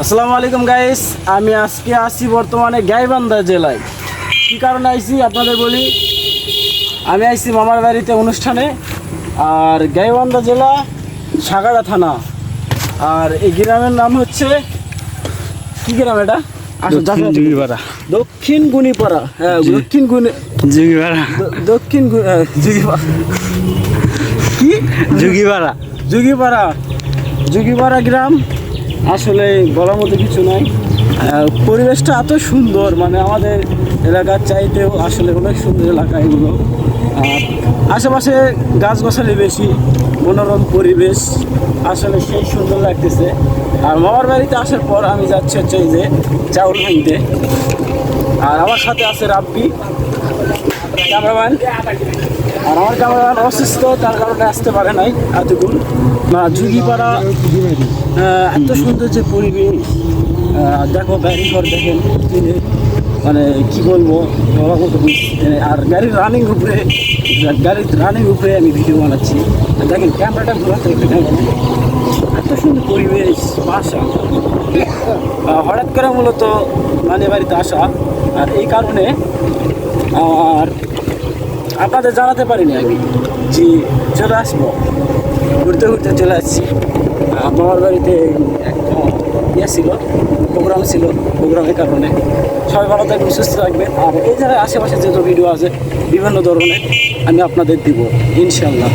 আসসালামু আলাইকুম গাইস, আমি আজকে আসি বর্তমানে গাইবান্ধা জেলায়। কী কারণে আইছি আপনাদের বলি। আমি আইছি মামার বাড়িতে অনুষ্ঠানে, আর গাইবান্ধা জেলা সাগাড়া থানা। আর এই গ্রামের নাম হচ্ছে কি গ্রাম এটা? জুগিপাড়া। দক্ষিণ গুনিপাড়া। হ্যাঁ, জুগিপাড়া। দক্ষিণ কি জুগিপাড়া। জুগিপাড়া গ্রাম। আসলে বলার মতো কিছু নাই। পরিবেশটা এত সুন্দর, মানে আমাদের এলাকার চাইতেও আসলে অনেক সুন্দর এলাকা এগুলো। আশেপাশে গাছগাছালি বেশি, মনোরম পরিবেশ, আসলে সেই সুন্দর লাগতেছে। আর মামার বাড়িতে আসার পর আমি যাচ্ছি হচ্ছে এই যে চাউল ভাঙতে। আর আমার সাথে আছে রাব্বি ক্যামেরাম্যান। আর আমার ক্যামেরাম্যান অসুস্থ, তার কারণে আসতে পারে নাই এতক্ষণ। জুগিপাড়া এত সুন্দর যে পরিবেশ, দেখো গাড়ি ঘর দেখেন, মানে কি বলবো, বলার মতো। আর গাড়ির রানিং উপরে আমি ভিডিও বানাচ্ছি। দেখেন ক্যামেরাটা ঘোরাতে একটু দেখেন, এত সুন্দর পরিবেশ, বাসা। হঠাৎ করে মূলত মানে বাড়িতে আসা, আর এই কারণে আর আপনাদের জানাতে পারিনি আমি যে চলে আসবো। ঘুরতে ঘুরতে চলে আসছি। আমার বাড়িতে একটা ছিল, প্রোগ্রামের কারণে। সবাই ভালো থাকবেন, সুস্থ থাকবেন। আর এই জায়গায় আশেপাশে যত ভিডিও আছে বিভিন্ন ধরনের, আমি আপনাদের দিব ইনশাল্লাহ।